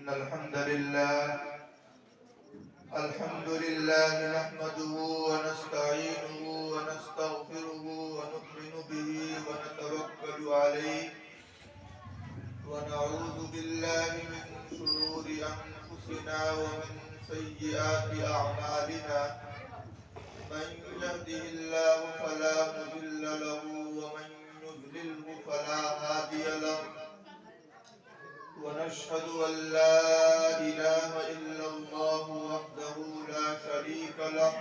إن الحمد لله نحمده ونستعينه ونستغفره ونؤمن به ونتوكل عليه ونعوذ بالله من شرور أنفسنا ومن سيئات أعمالنا من يهده الله فلا مضل له ومن يضلله فلا هادي له ونشهد أن لا إله إلا الله وحده لا شريك له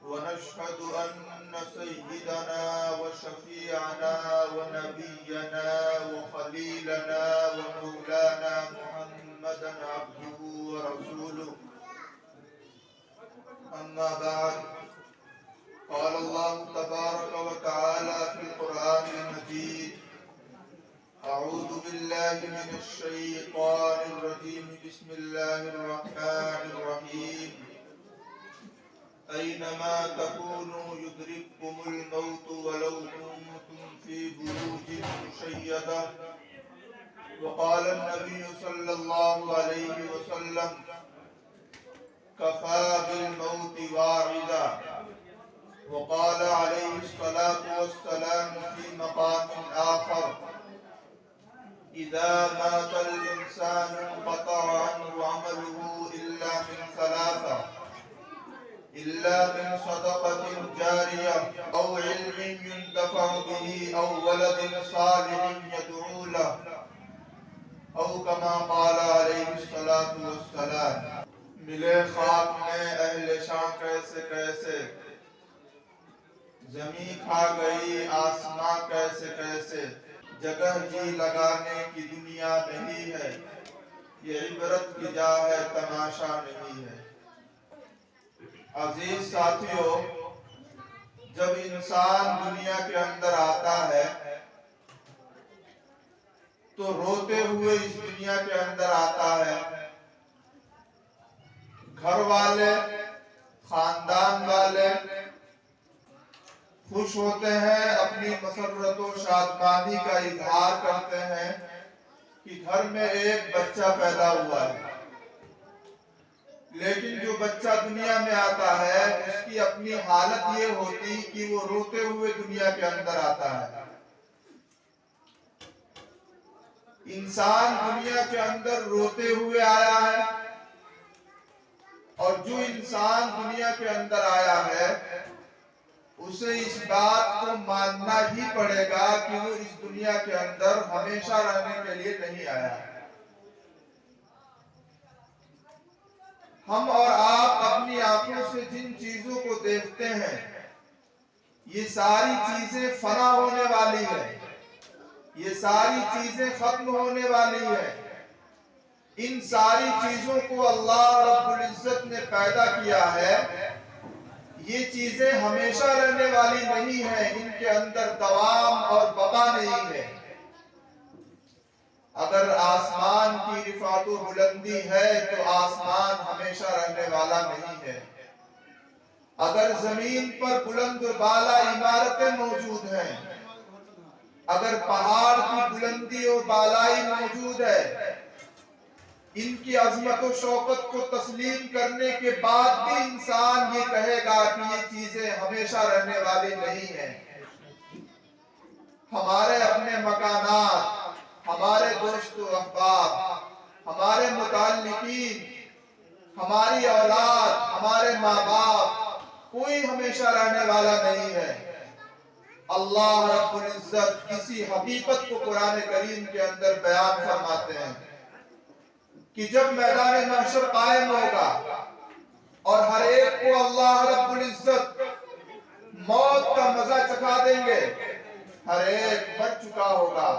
ونشهد أن سيدنا وشفيعنا ونبينا وخليلنا ومولانا محمدا عبده ورسوله أما بعد قال الله تبارك وتعالى في القرآن المجيد أعوذ بالله من الشيطان الرجيم بسم الله الرحمن الرحيم أينما تكونوا يدرككم الموت ولو كنتم في بروج مشيدة وقال النبي صلى الله عليه وسلم كفى بالموت واعظا وقال عليه الصلاة والسلام في مقام آخر إذا مات الإنسان انقطع عنه عمله إلا من ثلاثة إلا من صدقة جارية أو علم ينتفع به أو ولد صالح يدعو له أو كما قال عليه الصلاة والسلام ملے خاک میں اہل شان کیسے کیسے زمین کھا گئی آسمان کیسے کیسے جگہ جی لگانے کی دنیا نہیں ہے یہ عبرت کی جا ہے تماشا نہیں ہے عزیز ساتھیو جب انسان دنیا کے اندر آتا ہے تو روتے ہوئے اس دنیا کے اندر آتا ہے گھر والے خاندان والے خوش ہوتے ہیں اپنی مسرت و شادمانی کا اظہار کرتے ہیں کہ گھر میں ایک بچہ پیدا ہوا ہے لیکن جو بچہ دنیا میں آتا ہے اس کی اپنی حالت یہ ہوتی کہ وہ روتے ہوئے دنیا کے اندر آتا ہے انسان دنیا کے اندر روتے ہوئے آیا ہے اور جو انسان دنیا کے اندر آیا ہے اسے اس بات کو ماننا ہی پڑے گا کہ وہ اس دنیا کے اندر ہمیشہ رہنے کے لیے نہیں آیا ہے ہم اور آپ اپنی آنکھوں سے جن چیزوں کو دیکھتے ہیں یہ ساری چیزیں فنا ہونے والی ہے یہ ساری چیزیں ختم ہونے والی ہے ان ساری چیزوں کو اللہ رب العزت نے پیدا کیا ہے یہ چیزیں ہمیشہ رہنے والی نہیں ہیں ان کے اندر دوام اور بقا نہیں ہے اگر آسمان کی رفعت و بلندی ہے تو آسمان ہمیشہ رہنے والا نہیں ہے اگر زمین پر بلند و بالا عمارتیں موجود ہیں اگر پہاڑ کی بلندی و بالائی موجود ہے ان کی عظمت و شوکت کو تسلیم کرنے کے بعد بھی انسان یہ کہے گا کہ یہ چیزیں ہمیشہ رہنے والی نہیں ہیں ہمارے اپنے مکانات ہمارے دوست و احباب ہمارے متعلقین ہماری اولاد ہمارے ماں باپ کوئی ہمیشہ رہنے والا نہیں ہے اللہ رب العزت کسی حقیقت کو قرآن کریم کے اندر بیان فرماتے ہیں کہ جب میدان محشر قائم ہوگا اور ہر ایک کو اللہ رب العزت موت کا مزہ چکھا دیں گے ہر ایک مر چکا ہوگا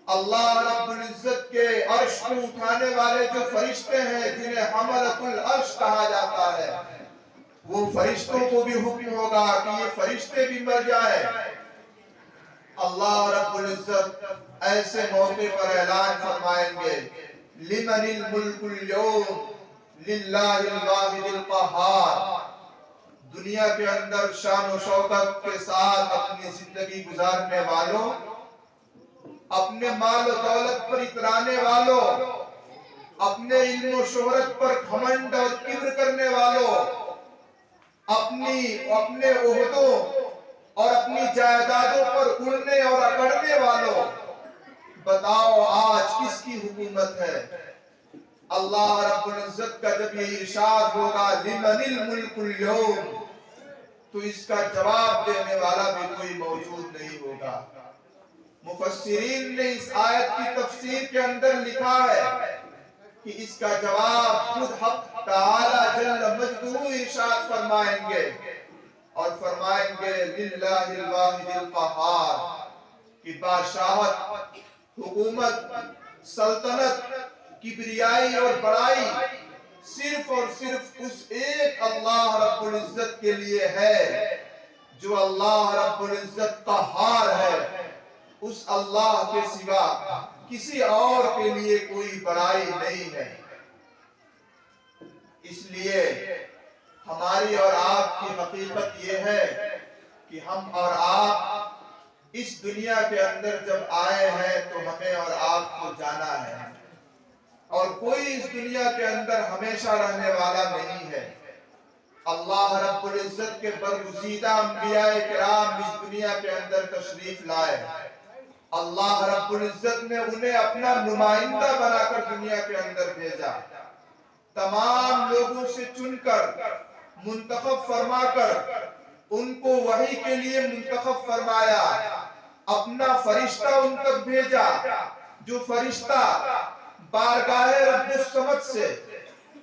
اللہ رب العزت کے عرش کو اٹھانے والے جو فرشتے ہیں جنہیں حملۃ العرش کہا جاتا ہے وہ فرشتوں کو بھی حکم ہوگا کہ یہ فرشتے بھی مر جائیں اللہ رب العزت ایسے موقع پر اعلان فرمائیں گے لمن الملک اليوم للہ الواحد القہار دنیا کے اندر شان و شوکت کے ساتھ اپنی زندگی گزارنے والوں اپنے مال و دولت پر اترانے والوں اپنے علم و شہرت پر گھمنڈ اور کبر کرنے والوں، اپنے عہدوں اور اپنی جائیدادوں پر اڑنے اور اکڑنے والوں، بتاؤ آج کس کی حکومت ہے؟ اللہ رب العزت کا جب یہ ارشاد ہوگا لمن الملک اليوم، تو اس کا جواب دینے والا بھی کوئی موجود نہیں ہوگا۔ مفسرین نے اس آیت کی تفسیر کے اندر لکھا ہے کہ اس کا جواب خود حق تعالی جل مجدہ ارشاد فرمائیں گے، اور فرمائیں گے للہ الواحد القہار، کہ بادشاہت، حکومت، سلطنت، کبریائی اور بڑائی صرف اور صرف اس ایک اللہ رب العزت کے لیے ہے، جو اللہ رب العزت قہار ہے۔ اس اللہ کے سوا کسی اور کے لیے کوئی بڑائی نہیں ہے۔ اس لیے ہماری اور آپ کی حقیقت یہ ہے کہ ہم اور آپ اس دنیا کے اندر جب آئے ہیں تو ہمیں اور آپ کو جانا ہے، اور کوئی اس دنیا کے اندر ہمیشہ رہنے والا نہیں ہے۔ اللہ رب العزت کے برگزیدہ انبیاء کرام اس دنیا کے اندر تشریف لائے، اللہ رب العزت نے انہیں اپنا نمائندہ بنا کر دنیا کے اندر بھیجا، تمام لوگوں سے چن کر، منتخب فرما کر ان کو وحی کے لیے منتخب فرمایا، اپنا فرشتہ ان تک بھیجا، جو فرشتہ بارگاہ رب السمد سے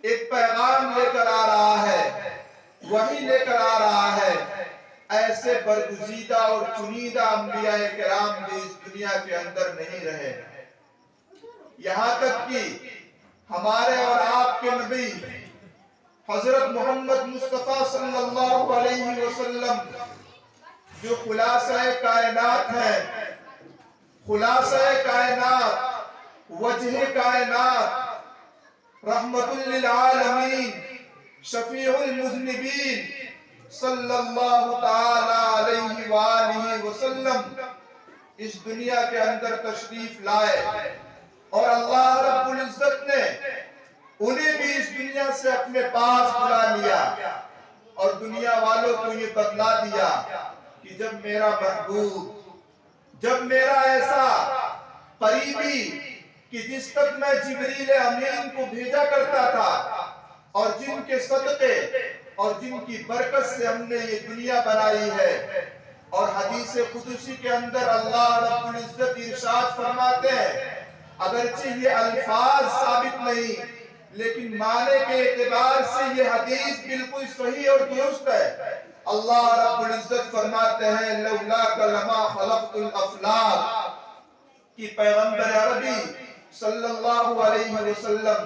ایک پیغام لے کر آ رہا ہے، وحی لے کر آ رہا ہے۔ ایسے برگزیدہ اور چنیدہ انبیاء کرام بھی اس دنیا کے اندر نہیں رہے، یہاں تک کہ ہمارے اور آپ کے نبی حضرت محمد مصطفیٰ صلی اللہ علیہ وسلم، جو خلاصہ کائنات ہیں، خلاصہ کائنات، وجہ کائنات، رحمت للعالمین، شفیع المذنبین، صلی اللہ تعالی علیہ وآلہ وسلم اس دنیا کے اندر تشریف لائے، اور اللہ رب العزت نے انہیں بھی اس دنیا سے اپنے پاس بلا لیا، اور دنیا والوں کو یہ بتلا دیا کہ جب میرا محبوب، جب میرا ایسا قریبی کہ جس تک میں جبریل امین کو بھیجا کرتا تھا، اور جن کے صدقے اور جن کی برکت سے ہم نے یہ دنیا بنائی ہے، اور حدیث قدسی کے اندر اللہ رب العزت ارشاد فرماتے ہیں، اگرچہ یہ الفاظ ثابت نہیں لیکن معنی کے اعتبار سے یہ حدیث بالکل صحیح اور درست ہے۔ اللہ رب العزت فرماتے ہیں لولاک لما خلقت الافلاک، کہ پیغمبر عربی صلی اللہ علیہ وسلم،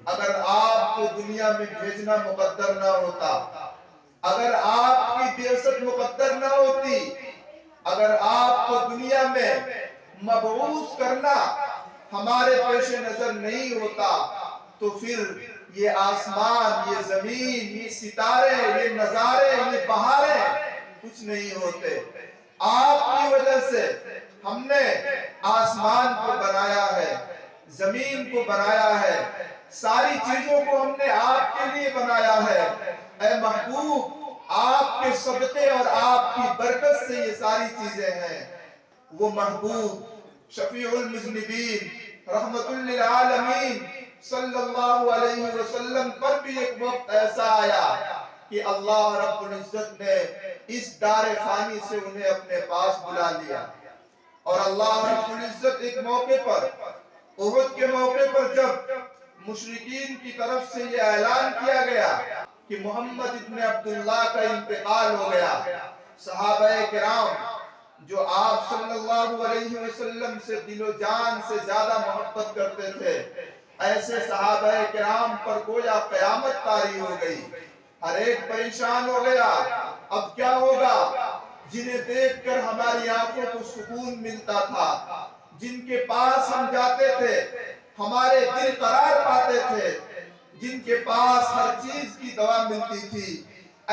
اگر آپ کو دنیا میں بھیجنا مقدر نہ ہوتا، اگر آپ کی بعثت مقدر نہ ہوتی، اگر آپ کو دنیا میں مبعوث کرنا ہمارے پیش نظر نہیں ہوتا، تو پھر یہ آسمان، یہ زمین، یہ ستارے، یہ نظارے، یہ بہاریں کچھ نہیں ہوتے۔ آپ کی وجہ سے ہم نے آسمان کو بنایا ہے، زمین کو بنایا ہے، ساری چیزوں کو ہم نے آپ کے لیے بنایا ہے۔ اے محبوب، آپ کے صدقے اور آپ کی برکت سے یہ ساری چیزیں ہیں۔ وہ محبوب شفیع المذنبین، رحمت للعالمین صلی اللہ علیہ وسلم پر بھی ایک وقت ایسا آیا کہ اللہ رب العزت نے اس دار فانی سے انہیں اپنے پاس بلا لیا، اور اللہ رب العزت ایک موقع پر، احد کے موقع پر، جب مشرکین کی طرف سے یہ اعلان کیا گیا کہ محمد ابن عبداللہ کا انتقال ہو گیا، صحابہ کرام جو آپ صلی اللہ علیہ وسلم سے دل و جان سے زیادہ محبت کرتے تھے، ایسے صحابہ کرام پر گویا قیامت طاری ہو گئی، ہر ایک پریشان ہو گیا۔ اب کیا ہوگا؟ جنہیں دیکھ کر ہماری آنکھوں کو سکون ملتا تھا، جن کے پاس ہم جاتے تھے ہمارے دل قرار پاتے تھے، جن کے پاس ہر چیز کی دوا ملتی تھی،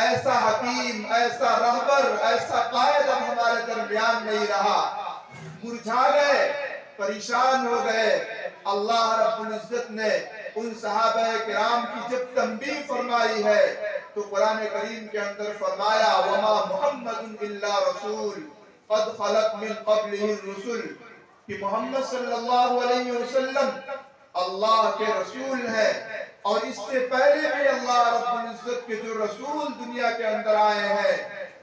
ایسا حکیم، ایسا رہبر، ایسا قائد اب ہمارے درمیان نہیں رہا، مرجھا گئے، پریشان ہو گئے۔ اللہ رب العزت نے ان صحابہ کرام کی جب تنبیہ فرمائی ہے تو قرآن کریم کے اندر فرمایا وما محمد الا رسول قد خلت من قبلہ الرسل، کہ محمد صلی اللہ علیہ وسلم اللہ کے رسول ہیں، اور اس سے پہلے بھی اللہ رب العزت کے جو رسول دنیا کے اندر آئے ہیں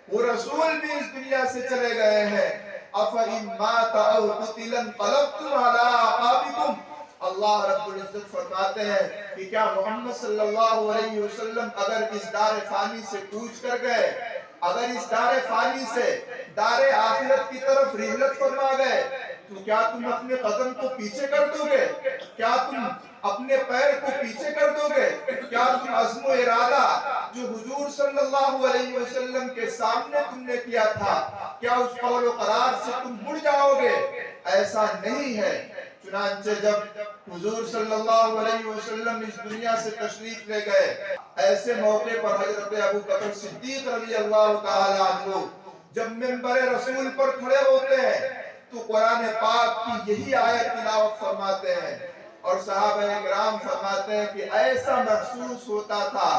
وہ رسول بھی اس دنیا سے چلے گئے ہیں۔ افَإِن مَاتَ أَوْ قُتِلَ انقلبتم عَلَىٰ أَعْقَابِكُمْ، اللہ رب العزت فرماتے ہیں کہ کیا محمد صلی اللہ علیہ وسلم اگر اس دار فانی سے کوچ کر گئے، اگر اس دار فانی سے دار آخرت کی طرف رحلت فرما گئے تو کیا تم اپنے قدم کو پیچھے کر دو گے؟ کیا تم اپنے پیر کو پیچھے کر دو گے؟ کیا تم عزم و ارادہ جو حضور صلی اللہ علیہ وسلم کے سامنے تم نے کیا تھا، کیا اس قول و قرار سے تم مڑ جاؤ گے؟ ایسا نہیں ہے۔ چنانچہ جب حضور صلی اللہ علیہ وسلم اس دنیا سے تشریف لے گئے، ایسے موقع پر حضرت ابو بکر صدیق رضی اللہ تعالی عنہ جب منبر رسول پر کھڑے ہوتے ہیں تو قرآن پاک کی یہی آیت تلاوت فرماتے ہیں، اور صحابہ کرام فرماتے ہیں کہ ایسا محسوس ہوتا تھا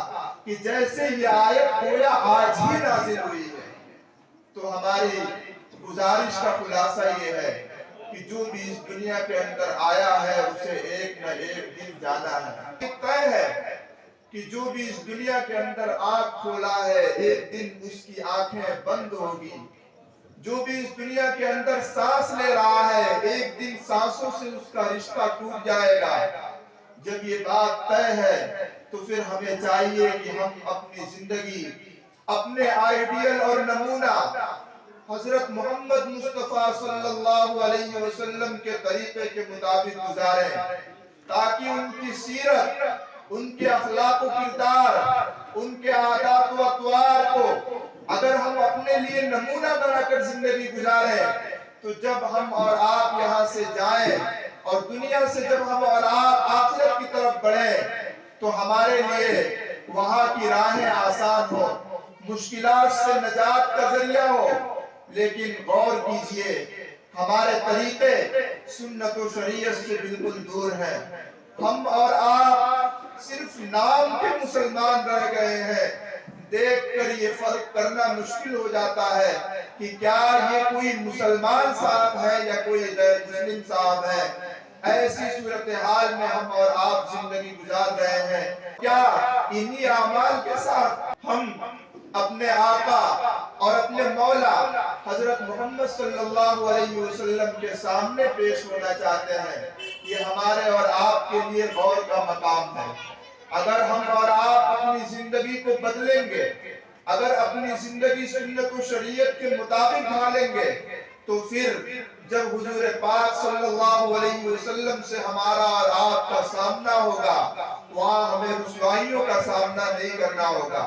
کہ جیسے یہ آیت گویا آج ہی نازل ہوئی ہے۔ تو ہماری گزارش کا خلاصہ یہ ہے کہ جو بھی اس دنیا کے اندر آیا ہے اسے ایک نہ ایک دن جانا ہے۔ طے ہے کہ جو بھی اس دنیا کے اندر آنکھ کھولا ہے ایک دن اس کی آنکھیں بند ہوگی، جو بھی اس دنیا کے اندر سانس لے رہا ہے ایک دن سانسوں سے اس کا رشتہ ٹوٹ جائے گا۔ جب یہ بات طے ہے تو پھر ہمیں چاہیے کہ ہم اپنی زندگی اپنے آئیڈیل اور نمونہ حضرت محمد مصطفیٰ صلی اللہ علیہ وسلم کے طریقے کے مطابق گزاریں، تاکہ ان کی سیرت، ان کے اخلاق و کردار، ان کے عادات و اطوار کو اگر ہم اپنے لیے نمونہ بنا کر زندگی گزاریں تو جب ہم اور آپ یہاں سے جائیں اور دنیا سے جب ہم اور آپ آخرت کی طرف بڑھیں تو ہمارے لیے وہاں کی راہیں آسان ہو، مشکلات سے نجات کا ذریعہ ہو۔ لیکن غور کیجئے ہمارے طریقے سنت و شریعت سے بالکل دور ہیں۔ ہم اور آپ صرف نام کے مسلمان رہ گئے ہیں۔ دیکھ کر یہ فرق کرنا مشکل ہو جاتا ہے کہ کیا یہ کوئی مسلمان صاحب ہے یا کوئی غیر مسلم صاحب ہے۔ ایسی صورتحال میں ہم اور آپ زندگی گزار رہے ہیں۔ کیا انہی اعمال کے ساتھ ہم اپنے آقا اور اپنے مولا حضرت محمد صلی اللہ علیہ وسلم کے سامنے پیش ہونا چاہتے ہیں؟ یہ ہمارے اور آپ کے لیے غور کا مقام ہے۔ اگر ہم اور آپ اپنی زندگی کو بدلیں گے، اگر اپنی زندگی سنت و شریعت کے مطابق ڈھالیں گے تو پھر جب حضور پاک صلی اللہ علیہ وسلم سے ہمارا اور آپ کا سامنا ہوگا وہاں ہمیں رسوائیوں کا سامنا نہیں کرنا ہوگا،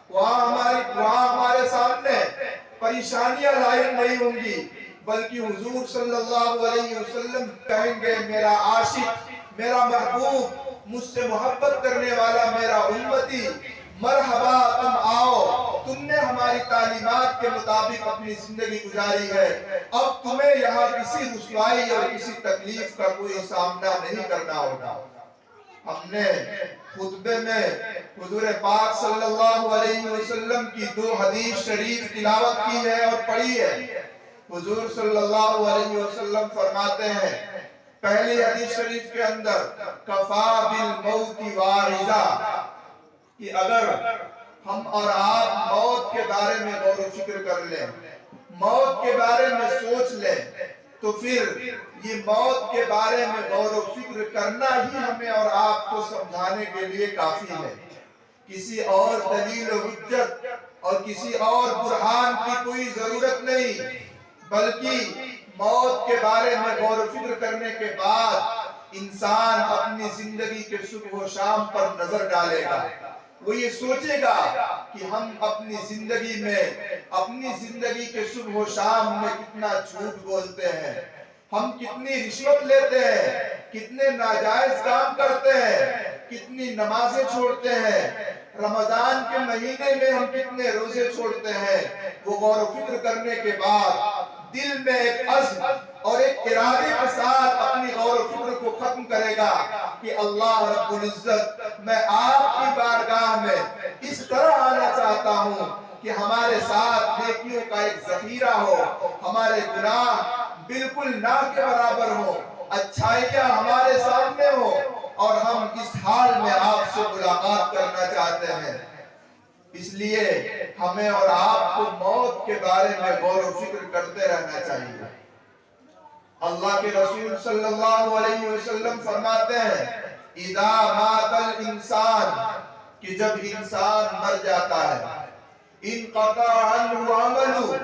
وہاں ہمارے سامنے پریشانیاں لاحق نہیں ہوں گی، بلکہ حضور صلی اللہ علیہ وسلم کہیں گے میرا عاشق، میرا محبوب، مجھ سے محبت کرنے والا میرا امتی، مرحبا تم آؤ، تم نے ہماری تعلیمات کے مطابق اپنی زندگی گزاری ہے، اب تمہیں یہاں کسی رسوائی اور کسی تکلیف کا کوئی سامنا نہیں کرنا ہوگا۔ ہم نے خطبے میں حضور پاک صلی اللہ علیہ وسلم کی 2 حدیث شریف تلاوت کی ہے اور پڑھی ہے۔ حضور صلی اللہ علیہ وسلم فرماتے ہیں پہلی حدیث شریف کے اندر کفا بالموت واعظا، کہ اگر ہم اور آپ موت کے بارے میں غور و فکر کر لیں، موت کے بارے میں سوچ لیں تو پھر یہ موت کے بارے میں غور و فکر کرنا ہی ہمیں اور آپ کو سمجھانے کے لیے کافی ہے۔ کسی اور دلیل و حجت اور کسی اور برہان کی کوئی ضرورت نہیں، بلکہ موت کے بارے میں غور و فکر کرنے کے بعد انسان اپنی زندگی کے صبح و شام پر نظر ڈالے گا۔ وہ یہ سوچے گا کہ ہم اپنی زندگی کے صبح و شام میں کتنا جھوٹ بولتے ہیں، ہم کتنی رشوت لیتے ہیں، کتنے ناجائز کام کرتے ہیں، کتنی نمازیں چھوڑتے ہیں، رمضان کے مہینے میں ہم کتنے روزے چھوڑتے ہیں۔ وہ غور و فکر کرنے کے بعد دل میں ایک عزم اور ایک ارادے کے ساتھ اپنی غور و فکر کو ختم کرے گا کہ اللہ رب العزت میں آپ کی بارگاہ میں اس طرح آنا چاہتا ہوں کہ ہمارے ساتھ نیکیوں کا ایک ذخیرہ ہو، ہمارے گناہ بالکل نہ کے برابر ہو، اچھائیاں ہمارے سامنے ہو، اور ہم اس حال میں آپ سے ملاقات کرنا چاہتے ہیں۔ اس لیے ہمیں اور آپ کو موت کے بارے میں غور و فکر کرتے رہنا چاہیے۔ اللہ کے رسول صلی اللہ علیہ وسلم فرماتے ہیں اذا مات الانسان، کہ جب انسان مر جاتا ہے، انقطع عنہ عملہ،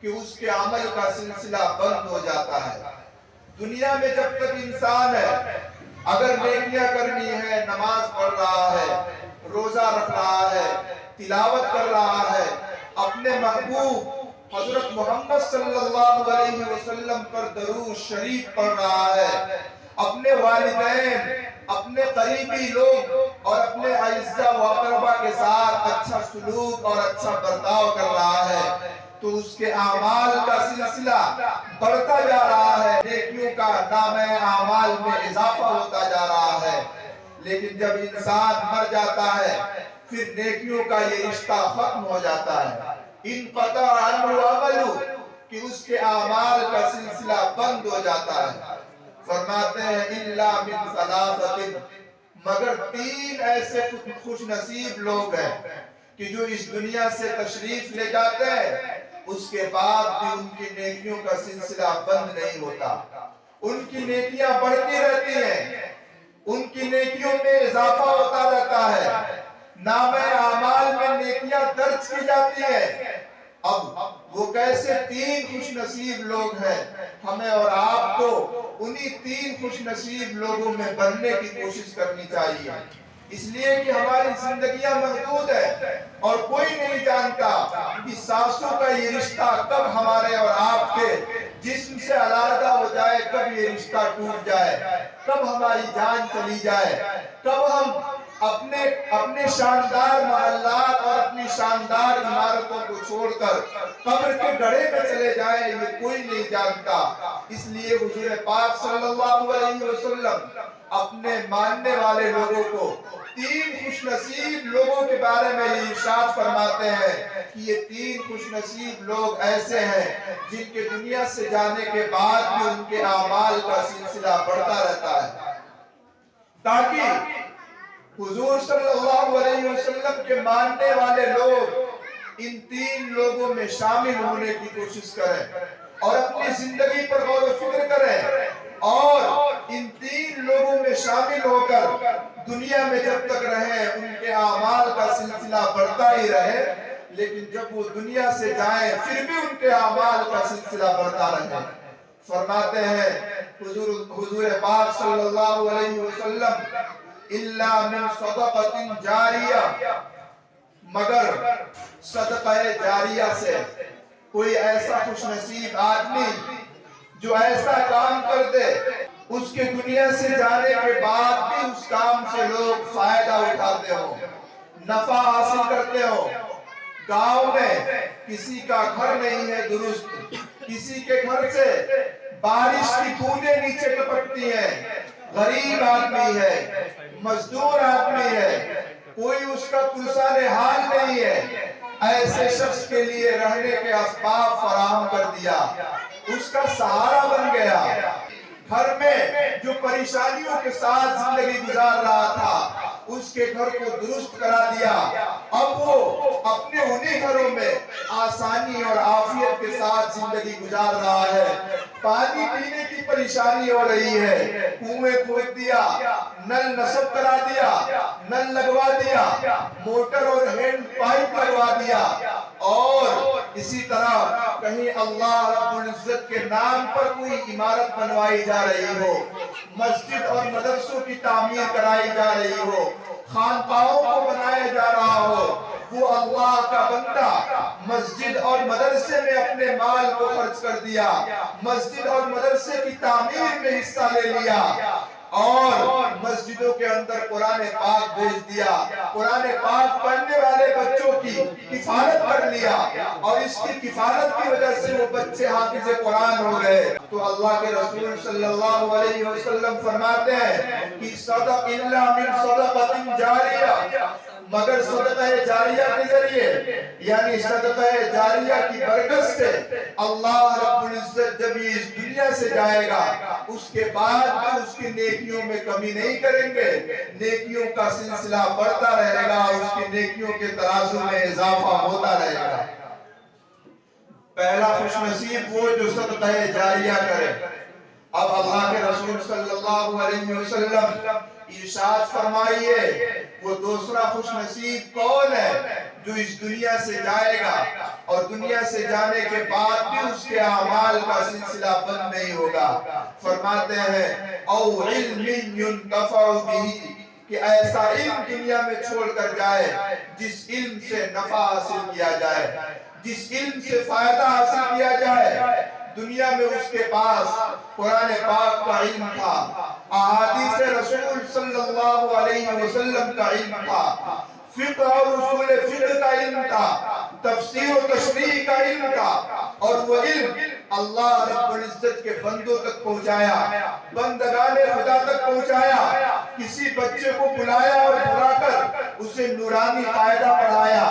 کہ اس کے عمل کا سلسلہ بند ہو جاتا ہے۔ دنیا میں جب تک انسان ہے، اگر نیکیاں کرنی ہے، نماز پڑھ رہا ہے، روزہ رکھ رہا ہے، تلاوت کر رہا ہے، اپنے محبوب حضرت محمد صلی اللہ علیہ وسلم پر درود شریف پڑھ رہا ہے، اپنے والدین، اپنے قریبی لوگ اور اپنے اعزاء و اقربا کے ساتھ اچھا سلوک اور اچھا برتاؤ کر رہا ہے، تو اس کے اعمال کا سلسلہ بڑھتا جا رہا ہے، نیکیوں کا نامہ اعمال میں اضافہ ہوتا جا رہا ہے۔ لیکن جب انسان مر جاتا ہے، پھر نیکیوں کا یہ رشتہ ختم ہو جاتا ہے، انقطع عنہ عملہ، کہ اس کے اعمال کا سلسلہ بند ہو جاتا ہے۔ فرماتے ہیں الا من ثلاثۃ، مگر تین ایسے خوش نصیب لوگ ہیں کہ جو اس دنیا سے تشریف لے جاتے ہیں، اس کے بعد بھی ان کی نیکیوں کا سلسلہ بند نہیں ہوتا، ان کی نیکیاں بڑھتی رہتی ہیں، ان کی نیکیوں میں اضافہ ہوتا رہتا ہے، نامہ اعمال میں نیکیاں درج کی جاتی ہیں۔ اب وہ کیسے تین خوش نصیب لوگ ہیں؟ ہمیں اور آپ کو انہی تین خوش نصیب لوگوں میں بننے کی کوشش کرنی چاہیے، اس لیے کہ ہماری زندگیاں محدود ہے اور کوئی نہیں جانتا کہ سانسوں کا یہ رشتہ کب ہمارے اور آپ کے جسم سے علیحدہ ہو جائے، کب یہ رشتہ ٹوٹ جائے، کب ہماری جان چلی جائے، کب ہم اپنے شاندار محلات اور اپنی شاندار عمارتوں کو چھوڑ کر قبر کے گڑھے میں چلے جائیں، یہ کوئی نہیں جانتا۔ اس لیے حضور پاک صلی اللہ علیہ وسلم اپنے ماننے والے لوگوں کو تین خوش نصیب لوگوں کے بارے میں یہ ارشاد فرماتے ہیں کہ یہ تین خوش نصیب لوگ ایسے ہیں جن کے دنیا سے جانے کے بعد بھی ان کے اعمال کا سلسلہ بڑھتا رہتا ہے، تاکہ حضور صلی اللہ علیہ وسلم کے ماننے والے لوگ ان تین لوگوں میں شامل ہونے کی کوشش کریں اور اپنی زندگی پر غور و فکر کریں، اور ان تین لوگوں میں شامل ہو کر دنیا میں جب تک رہیں ان کے اعمال کا سلسلہ بڑھتا ہی رہے، لیکن جب وہ دنیا سے جائیں پھر بھی ان کے اعمال کا سلسلہ بڑھتا رہے۔ فرماتے ہیں حضور پاک صلی اللہ علیہ وسلم الا من صدقۃ جاریہ، مگر صدقہ جاریہ سے کوئی ایسا خوش نصیب آدمی جو ایسا کام کر دے اس کے دنیا سے جانے کے بعد بھی اس کام سے لوگ فائدہ اٹھاتے ہو، نفع حاصل کرتے ہو۔ گاؤں میں کسی کا گھر نہیں ہے درست، کسی کے گھر سے بارش کی بوندیں نیچے ٹپکتی ہیں، غریب آدمی ہے، مزدور آدمی ہے، کوئی اس کا پرسان حال نہیں ہے، ایسے شخص کے لیے رہنے کے اسباب فراہم کر دیا، اس کا سہارا بن گیا، گھر میں جو پریشانیوں کے ساتھ زندگی گزار رہا تھا اس کے گھر کو درست کرا دیا، اب وہ اپنے انہی گھروں میں آسانی اور عافیت کے ساتھ زندگی گزار رہا ہے۔ پانی پینے کی پریشانی ہو رہی ہے، کنویں کھود دیا، نل نصب کرا دیا، نل لگوا دیا، موٹر اور ہینڈ پائپ لگوا دیا، اور اسی طرح کہیں اللہ رب العزت کے نام پر کوئی عمارت بنوائی جا رہی ہو، مسجد اور مدرسوں کی تعمیر کرائی جا رہی ہو، خانقاہوں کو بنایا جا رہا ہو، وہ اللہ کا بندہ مسجد اور مدرسے میں اپنے مال کو خرچ کر دیا، مسجد اور مدرسے کی تعمیر میں حصہ لے لیا، اور مسجدوں کے اندر قرآن پاک بھیج دیا، قرآن پاک پڑھنے والے بچوں کی کفالت کر لیا، اور اس کی کفالت کی وجہ سے وہ بچے حافظ قرآن ہو گئے۔ تو اللہ کے رسول صلی اللہ علیہ وسلم فرماتے ہیں کہ صدق الا من صدقۃ جاریہ، مگر صدقہ جاریہ کے ذریعے، یعنی صدقہ جاریہ کی برکت سے اللہ رب العزت جب اس دنیا سے جائے گا اس کے بعد بھی اس کی نیکیوں میں کمی نہیں کریں گے، نیکیوں کا سلسلہ بڑھتا رہے گا، اس کی نیکیوں کے ترازو میں اضافہ ہوتا رہے گا۔ پہلا خوش نصیب وہ جو صدقہ جاریہ کرے۔ اب اللہ کے رسول صلی اللہ علیہ وسلم ارشاد فرمائیے وہ دوسرا خوش نصیب کون ہے جو اس دنیا سے جائے گا اور دنیا سے جانے کے بعد بھی اس کے اعمال کا سلسلہ بند نہیں ہوگا۔ فرماتے ہیں او علم ينتفع به، کہ ایسا علم دنیا میں چھوڑ کر جائے جس علم سے نفع حاصل کیا جائے، جس علم سے فائدہ حاصل کیا جائے۔ دنیا میں اس کے پاس قرآن پاک کا علم تھا، احادیث رسول صلی اللہ علیہ وسلم کا علم تھا، فقہ اور اصول فقہ کا علم تھا، تفسیر و تشریح کا علم تھا، اور وہ علم اللہ رب العزت کے بندوں تک پہنچایا، بندگان خدا تک پہنچایا، کسی بچے کو بلایا اور بلا کر اسے نورانی قاعدہ پڑھایا،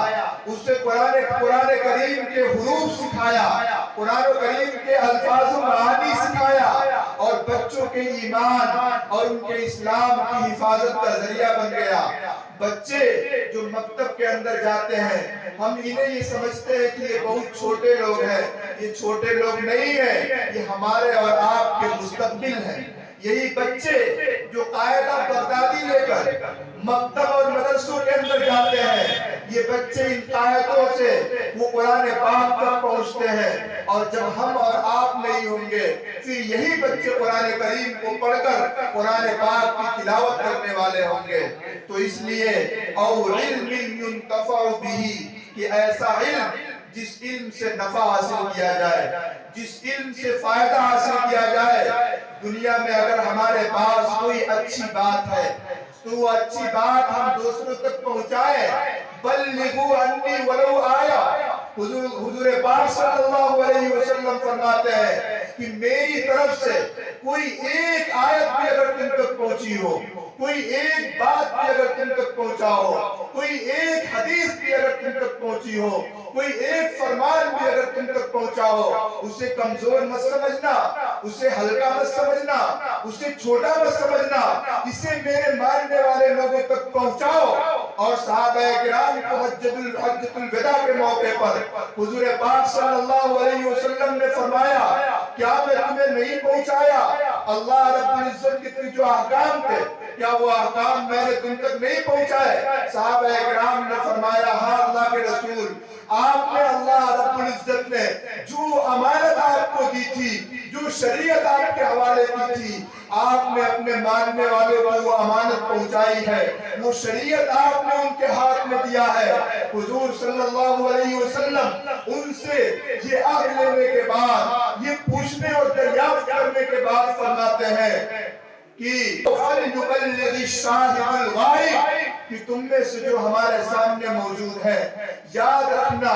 اسے قرآن کریم کے حروف سکھایا، قرآن کریم کے الفاظ و معانی سکھایا، اور بچوں کے ایمان اور ان کے اسلام کی حفاظت کا ذریعہ بن گیا۔ بچے جو مکتب کے اندر جاتے ہیں ہم انہیں یہ سمجھتے ہیں کہ یہ بہت چھوٹے لوگ ہیں، یہ چھوٹے لوگ نہیں ہیں، یہ ہمارے اور آپ کے مستقبل ہیں۔ یہی بچے جو قاعدہ بغدادی لے کر مکتب اور مدرسوں کے اندر جاتے ہیں، یہ بچے ان قاعدوں سے وہ قرآن پاک تک پہنچتے ہیں، اور جب ہم اور آپ نہیں ہوں گے پھر یہی بچے قرآن کریم کو پڑھ کر قرآن پاک کی تلاوت کرنے والے ہوں گے۔ تو اس لیے او علم ينتفع به، کہ ایسا علم جس علم سے نفع حاصل کیا جائے، جس علم سے فائدہ حاصل کیا جائے۔ دنیا میں اگر ہمارے پاس کوئی اچھی بات ہے تو وہ اچھی بات ہم دوسروں تک پہنچائے۔ بلغوا عنی ولو آیا، حضور پاک صلی اللہ علیہ وسلم فرماتے ہیں کہ میری طرف سے کوئی ایک آیت بھی اگر تم تک پہنچی ہو، کوئی ایک بات بھی اگر تم تک پہنچا ہو، کوئی ایک حدیث بھی اگر تم تک پہنچی ہو، کوئی ایک فرمان بھی اگر تم تک پہنچا ہو، اسے کمزور مت سمجھنا، اسے ہلکا مت سمجھنا، اسے چھوٹا مت سمجھنا، اسے میرے ماننے والے لوگوں تک پہنچاؤ۔ اور صحابہ کرام کو حجۃ الوداع کے موقع پر حضور پاک صلی اللہ علیہ وسلم نے فرمایا کیا میں تمہیں نہیں پہنچایا؟ اللہ رب العزت کے جو احکام تھے کیا وہ احکام میں نے تم تک نہیں پہنچائے؟ صحابہ کرام نے فرمایا ہاں اللہ کے رسول، آپ نے اللہ رب العزت نے جو امانت آپ کو دی تھی، جو شریعت آپ کے حوالے کی تھی، آپ نے اپنے ماننے والوں کو وہ امانت پہنچائی ہے، وہ شریعت آپ نے ان کے ہاتھ میں دیا ہے۔ حضور صلی اللہ علیہ وسلم ان سے یہ عہد لینے کے بعد، یہ پوچھنے اور دریافت کرنے کے بعد فرماتے ہیں کہ فَلْيُبَلِّغِ الشَّاهِدُ الْغَائِبُ، کہ تم میں سے جو ہمارے سامنے موجود ہے یاد رکھنا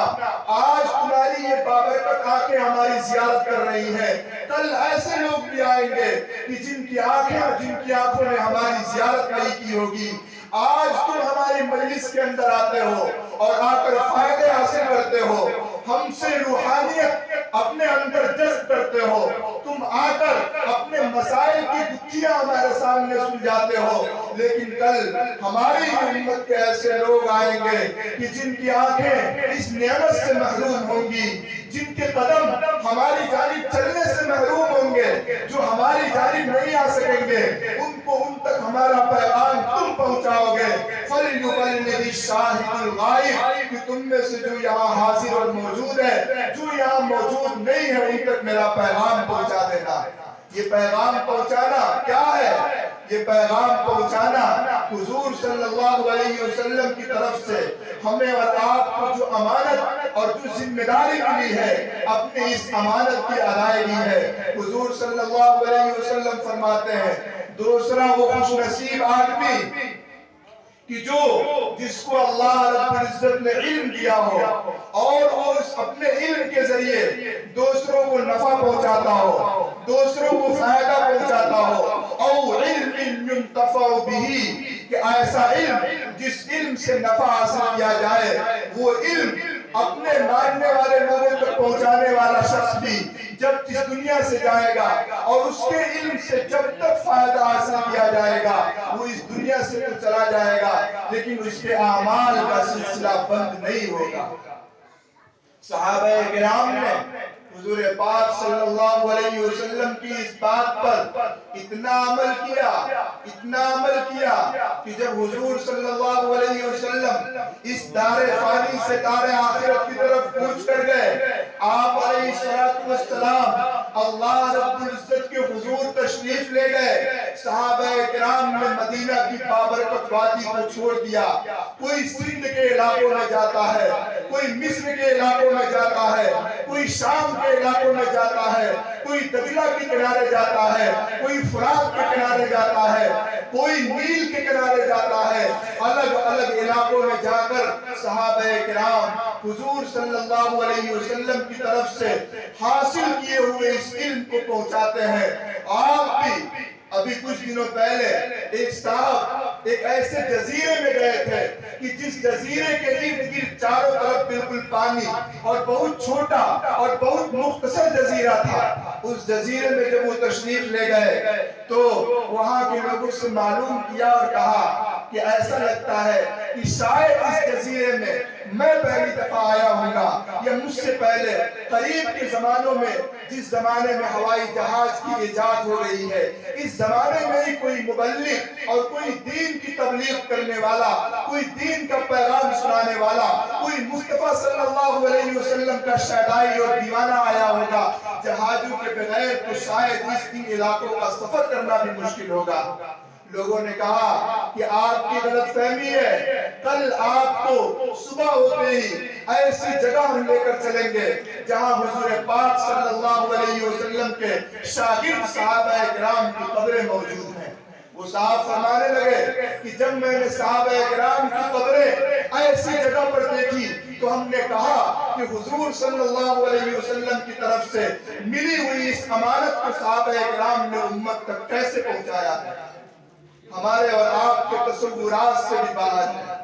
آج تمہاری یہ بابرکت آنکھیں ہماری زیارت کر رہی ہیں، کل ایسے لوگ بھی آئیں گے کہ جن کی آنکھیں اور جن کی آنکھوں نے ہماری زیارت نہیں کی ہوگی۔ آج تم ہماری مجلس کے اندر آتے ہو اور آ کر فائدے حاصل کرتے ہو، ہم سے روحانیت اپنے اندر جذب کرتے ہو، تم آ کر اپنے مسائل کی گتھیاں ہمارے سامنے سلجھاتے ہو، لیکن کل ہماری امت کے ایسے لوگ آئیں گے کہ جن کی آنکھیں اس نعمت سے محروم ہوں گی، جن کے قدم ہماری جانب چلنے سے محروم ہوں گے، جو ہماری جانب نہیں آ سکیں گے، ان تک ہمارا پیغام تم پہنچاؤ گے۔ فَلْيُبَلِّغِ الشَّاهِدُ الْغَائِبُ، کہ تم میں سے جو یہاں حاضر اور موجود ہے، جو یہاں موجود نہیں ہے، ان تک میرا پیغام پہنچا دینا۔ یہ پیغام پہنچانا کیا ہے؟ یہ پیغام پہنچانا حضور صلی اللہ علیہ وسلم کی طرف سے ہمیں اور آپ کو جو امانت اور جو ذمہ داری ملی ہے، اپنی اس امانت کی ادائیگی ہے۔ حضور صلی اللہ علیہ وسلم فرماتے ہیں دوسرا وہ خوش نصیب آدمی کہ جس کو اللہ رب العزت نے علم دیا ہو اور وہ اپنے علم کے ذریعے دوسروں کو نفع پہنچاتا ہو، دوسروں کو فائدہ پہنچاتا ہو، او علم ينتفع به، کہ ایسا علم جس علم سے نفع حاصل کیا جائے وہ علم اپنے ماننے والے لوگوں تک پہنچانے والا شخص بھی جب اس دنیا سے جائے گا اور اس کے علم سے جب تک فائدہ حاصل کیا جائے گا وہ اس دنیا سے تو چلا جائے گا لیکن اس کے اعمال کا سلسلہ بند نہیں ہوگا۔ صحابہ کرام نے حضور پاک صلی اللہ علیہ وسلم کی اس بات پر اتنا عمل کیا کہ جب حضور صلی اللہ علیہ وسلم اس دار فانی سے دار آخرت کی طرف کوچ کر گئے، آپ علیہ السلام اللہ رب العزت کے حضور تشریف لے گئے، صحابہ کرام نے مدینہ کی بابرکت وادی کو چھوڑ دیا، کوئی سندھ کے علاقوں میں جاتا ہے، کوئی مصر کے علاقوں میں جاتا ہے، کوئی شام کے علاقوں میں جاتا ہے، کوئی دجلہ کے کنارے جاتا ہے، کوئی فرات کے کنارے جاتا ہے، کوئی نیل کے کنارے جاتا ہے، الگ الگ علاقوں میں جا کر صحابہ کرام حضور صلی اللہ علیہ وسلم کی طرف سے حاصل کیے ہوئے اس علم کو پہنچاتے ہیں۔ آپ بھی ابھی کچھ دنوں پہلے ایک صاحب ایک ایسے جزیرے میں گئے تھے کہ جس جزیرے کے ارد گرد چاروں طرف بالکل پانی اور بہت چھوٹا اور بہت مختصر جزیرہ تھا۔ اس جزیرے میں جب وہ تشریف لے گئے تو وہاں کے لوگوں سے معلوم کیا اور کہا کہ ایسا لگتا ہے کہ شاید اس جزیرے میں پہلی دفعہ آیا ہوں گا یا مجھ سے پہلے قریب کے زمانوں میں جس زمانے میں ہوائی جہاز کی ایجاد ہو رہی ہے اس زمانے میں ہی کوئی مبلغ اور کوئی دین کی تبلیغ کرنے والا، کوئی دین کا پیغام سنانے والا، کوئی مصطفیٰ صلی اللہ علیہ وسلم کا شیدائی اور دیوانہ آیا ہوگا۔ جہازوں کے بغیر تو شاید اس ان علاقوں کا سفر کرنا بھی مشکل ہوگا۔ لوگوں نے کہا کہ آپ کی غلط فہمی ہے، کل آپ کو صبح ہوتے ہی ایسی جگہ ہم لے کر چلیں گے جہاں حضور پاک صلی اللہ علیہ وسلم کے شاگرد صحابہ کرام کی قبریں موجود ہیں۔ وہ صاحب فرمانے لگے کہ جب میں نے صحابہ کرام کی قبریں ایسی جگہ پر دیکھی تو ہم نے کہا کہ حضور صلی اللہ علیہ وسلم کی طرف سے ملی ہوئی اس امانت کو صحابہ کرام نے امت تک کیسے پہنچایا ہے؟ ہمارے اور آپ کے تصورات سے بھی باہر ہے،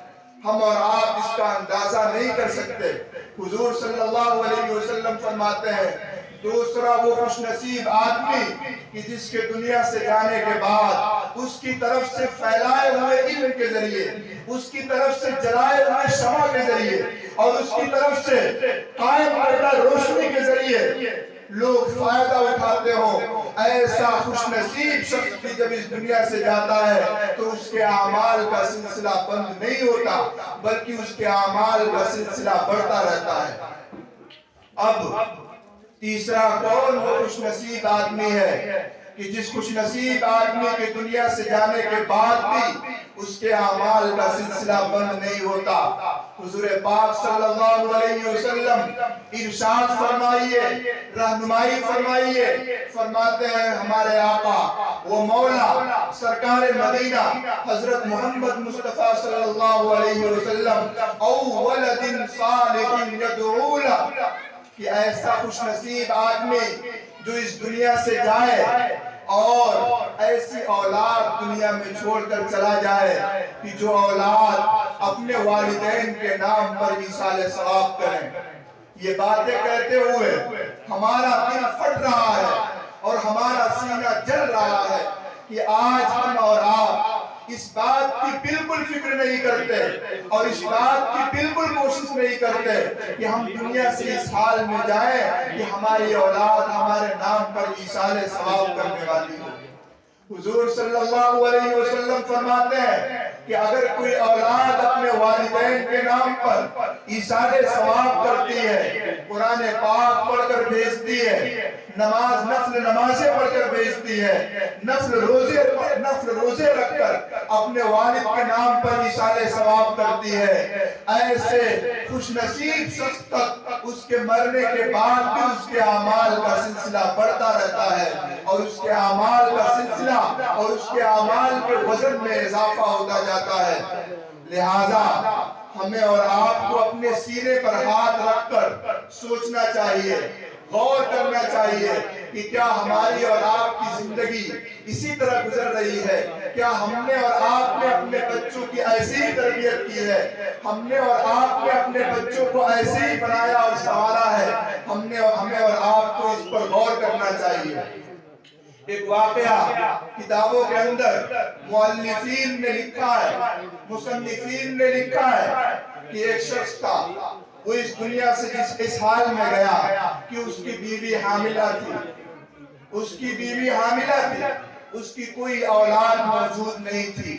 ہم اور آپ اس کا اندازہ نہیں کر سکتے۔ حضور صلی اللہ علیہ وسلم فرماتے ہیں دوسرا وہ خوش نصیب آدمی کہ جس کے دنیا سے جانے کے بعد اس کی طرف سے پھیلائے ہوئے علم کے ذریعے، اس کی طرف سے جلائے ہوئے شمع کے ذریعے اور اس کی طرف سے قائم کردہ روشنی کے ذریعے لوگ فائدہ اٹھاتے ہو۔ ایسا خوش نصیب شخص بھی جب اس دنیا سے جاتا ہے تو اس کے اعمال کا سلسلہ بند نہیں ہوتا بلکہ اس کے اعمال کا سلسلہ بڑھتا رہتا ہے۔ اب تیسرا کون وہ خوش نصیب آدمی ہے کہ جس خوش نصیب آدمی کے دنیا سے جانے کے بعد بھی اس کے اعمال کا سلسلہ بند نہیں ہوتا۔ حضور پاک صلی اللہ علیہ وسلم ارشاد فرمائیے، رہنمائی فرمائیے، فرماتے ہیں ہمارے آقا وہ مولا سرکار مدینہ حضرت محمد مصطفیٰ صلی اللہ علیہ وسلم او ولد صالح یدعو لہ، کہ ایسا خوش نصیب آدمی جو اس دنیا سے جائے اور ایسی اولاد دنیا میں چھوڑ کر چلا جائے کہ جو اولاد اپنے والدین کے نام پر ایصال ثواب کریں۔ یہ باتیں کہتے ہوئے ہمارا دل پھٹ رہا ہے اور ہمارا سینہ جل رہا ہے کہ آج ہم اور آپ اس بات کی بالکل فکر نہیں کرتے اور اس بات کی بالکل کوشش نہیں کرتے کہ ہم دنیا سے اس حال میں جائیں کہ ہماری اولاد ہمارے نام پر ایصال ثواب کرنے والی ہو۔ حضور صلی اللہ علیہ وسلم فرماتے ہیں کہ اگر کوئی اولاد اپنے والدین کے نام پر ایصال ثواب کرتی ہے، قرآن پاک پڑھ کر بھیجتی ہے، نفل نمازیں پڑھ کر بھیجتی ہے، نفل روزے رکھ کر اپنے والد کے نام پر ایصال ثواب کرتی ہے، ایسے خوش نصیب شخص تک اس کے مرنے کے بعد بھی اس کے اعمال کا سلسلہ بڑھتا رہتا ہے اور اس کے اعمال کا سلسلہ فتنہ اور اس کے اعمال کے وزن میں اضافہ ہوتا جاتا ہے۔ لہذا ہمیں اور آپ کو اپنے سینے پر ہاتھ رکھ کر سوچنا چاہیے، غور کرنا چاہیے کہ کیا ہماری اور آپ کی زندگی اسی طرح گزر رہی ہے؟ کیا ہم نے اور آپ نے اپنے بچوں کی ایسی ہی تربیت کی ہے؟ ہم نے اور آپ نے اپنے بچوں کو ایسے ہی بنایا اور سنوارا ہے؟ ہمیں اور آپ کو اس پر غور کرنا چاہیے۔ ایک واقعہ کتابوں کے اندر مؤلفین نے لکھا ہے، مصنفین نے لکھا ہے کہ ایک شخص تھا، وہ اس دنیا سے اس حال میں گیا کہ اس کی بیوی حاملہ تھی، اس کی بیوی حاملہ تھی، اس کی کوئی اولاد موجود نہیں تھی۔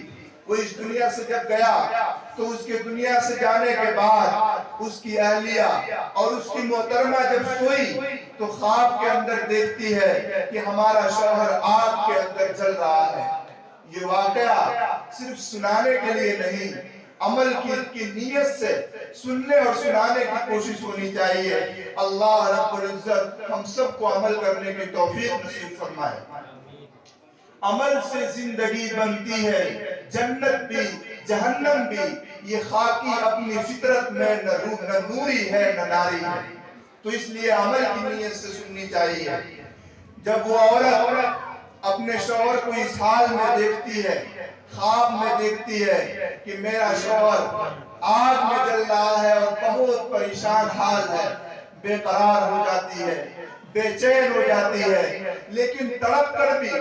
وہ اس دنیا سے جب گیا تو اس کے دنیا سے جانے کے بعد اس کی اہلیہ اور اس کی محترمہ جب سوئی تو خواب کے اندر دیکھتی ہے کہ ہمارا شوہر آگ کے اندر جل رہا ہے۔ یہ واقعہ صرف سنانے کے لیے نہیں، عمل کی نیت سے سننے اور سنانے کی کوشش ہونی چاہیے۔ اللہ رب العزت ہم سب کو عمل کرنے کی توفیق نصیب فرمائے۔ عمل سے زندگی بنتی ہے، جنت بھی جہنم بھی، یہ خاکی اپنی فطرت میں نہ نوری ہے نہ ناری ہے۔ تو اس لیے عمل کی نیت سے سننی چاہیے۔ جب وہ عورت اپنے شوہر کو اس حال میں دیکھتی ہے، خواب میں دیکھتی ہے کہ میرا شوہر آگ میں جل رہا ہے اور بہت پریشان حال ہے، بے قرار ہو جاتی ہے، بے چین ہو جاتی ہے، لیکن تڑپ کر بھی،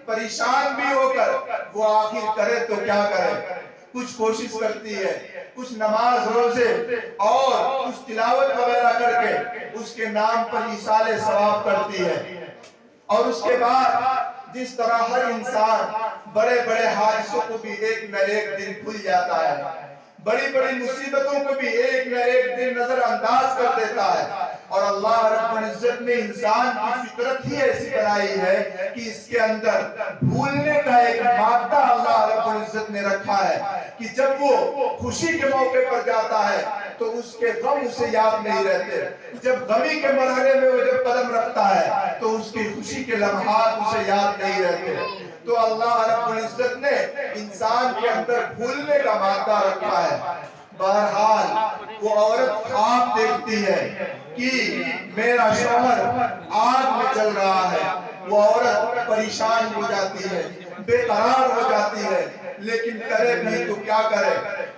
پریشان بھی ہو کر وہ آخر کرے تو کیا کرے؟ کچھ کوشش کرتی ہے، کچھ نماز روزے اور کچھ تلاوت وغیرہ کر کے اس کے نام پر ایصال ثواب کرتی ہے۔ اور اس کے بعد جس طرح ہر انسان بڑے بڑے حادثوں کو بھی ایک نہ ایک دن بھول جاتا ہے، بڑی بڑی مصیبتوں کو بھی ایک نہ ایک دن نظر انداز کر دیتا ہے، اور اللہ رب العزت نے انسان کی فطرت ہی ایسی بنائی ہے کہ اس کے اندر بھولنے کا ایک مادہ اللہ رب العزت نے رکھا ہے کہ جب وہ خوشی کے موقع پر جاتا ہے تو اس کے غم اسے یاد نہیں رہتے، جب غمی کے مرحلے میں وہ جب قدم رکھتا ہے تو اس کی خوشی کے لمحات اسے یاد نہیں رہتے۔ تو اللہ رب العزت نے انسان کے اندر بھولنے کا مادہ رکھا ہے۔ بہرحال وہ عورت خواب دیکھتی ہے کہ میرا شوہر آگ میں جل رہا ہے، وہ عورت پریشان ہو جاتی ہے، بے قرار ہو جاتی ہے، لیکن کرے بھی تو کیا کرے؟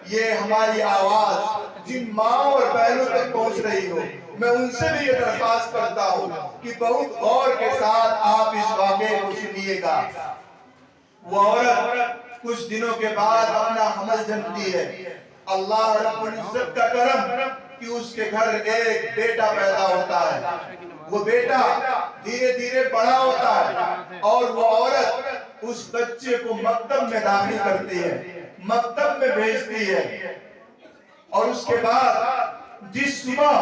یہ ہماری آواز جن ماں اور بہنوں تک پہنچ رہی ہو، میں ان سے بھی یہ درخواست کرتا ہوں کہ بہت غور کے ساتھ آپ اس واقعے کو سنیے گا۔ وہ عورت کچھ دنوں کے بعد اپنا حمل جنتی ہے۔ اللہ رب العزت کا کرم کہ اس کے گھر ایک بیٹا پیدا ہوتا ہے۔ وہ بیٹا دھیرے دھیرے بڑا ہوتا ہے اور وہ عورت اس بچے کو مکتب میں داخل کرتی ہے، مکتب میں بھیجتی ہے، اور اس کے بعد جس صبح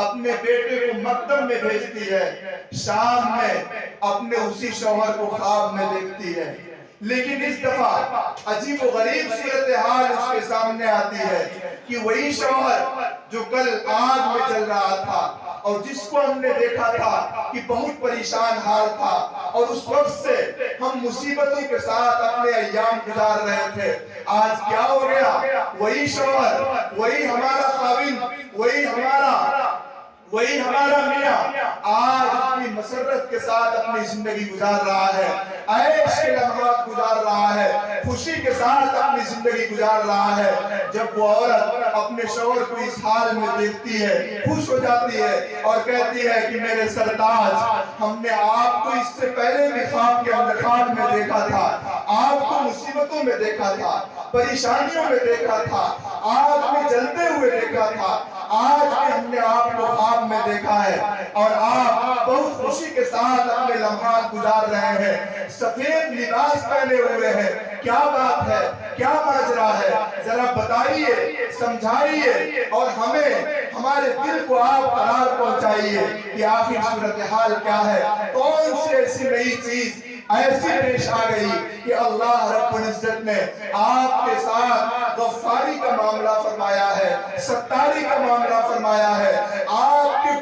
اپنے بیٹے کو مکتب میں بھیجتی ہے، شام میں اپنے اسی شوہر کو خواب میں دیکھتی ہے۔ لیکن اس دفعہ عجیب و غریب صورتحال اس کے سامنے آتی ہے کہ وہی شوہر جو کل آگ میں جل رہا تھا اور جس کو ہم نے دیکھا تھا کہ بہت پریشان حال تھا اور اس وقت سے ہم مصیبتوں کے ساتھ اپنے ایام گزار رہے تھے، آج کیا ہو گیا؟ وہی شوہر، وہی ہمارا خاوند، وہی ہمارا میاں آج اپنی مسرت کے ساتھ اپنی زندگی گزار رہا ہے، عیش کے لمحات گزار رہا ہے، خوشی کے ساتھ اپنی زندگی گزار رہا ہے۔ جب وہ عورت اپنے شوہر کو اس حال میں دیکھتی ہے، خوش ہو جاتی ہے اور کہتی ہے کہ میرے سرتاج، ہم نے آپ کو اس سے پہلے بھی خواب میں دیکھا تھا، آپ کو مصیبتوں میں دیکھا تھا، پریشانیوں میں دیکھا تھا، آگ میں جلتے ہوئے دیکھا تھا، آج بھی ہم نے آپ کو خواب میں دیکھا ہے اور آپ بہت خوشی کے ساتھ اپنے لمحات گزار رہے ہیں، سفید لباس پہنے ہوئے ہیں، کیا بات ہے، کیا ماجرا ہے؟ ذرا بتائیے، سمجھائیے اور ہمیں ہمارے دل کو آپ قرار پہنچائیے کہ آخر صورتحال کیا ہے، کون سی ایسی نئی چیز ایسی پیش آ گئی کہ اللہ رب العزت نے آپ کے ساتھ غفاری کا معاملہ فرمایا ہے، ستاری کا معاملہ فرمایا ہے، آپ کے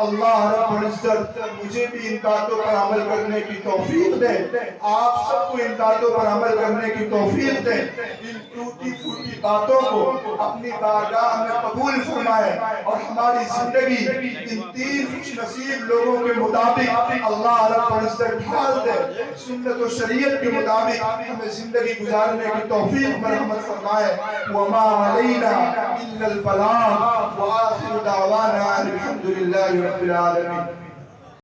اللہ رب العزت مجھے بھی ان باتوں پر عمل کرنے کی توفیق دے، آپ سب کو ان باتوں پر عمل کرنے کی توفیق دے، ان ٹوٹی پھوٹی باتوں کو اپنی بارگاہ میں قبول فرمائے اور ہماری زندگی ان 3 خوش نصیب لوگوں کے مطابق اللہ رب العزت ڈھال دے، سنت و شریعت کے مطابق ہمیں زندگی گزارنے کی توفیق مرحمت فرمائے۔ وما علینا الا البلاغ وآخر دعوانا الحمدللہ رب العالمین۔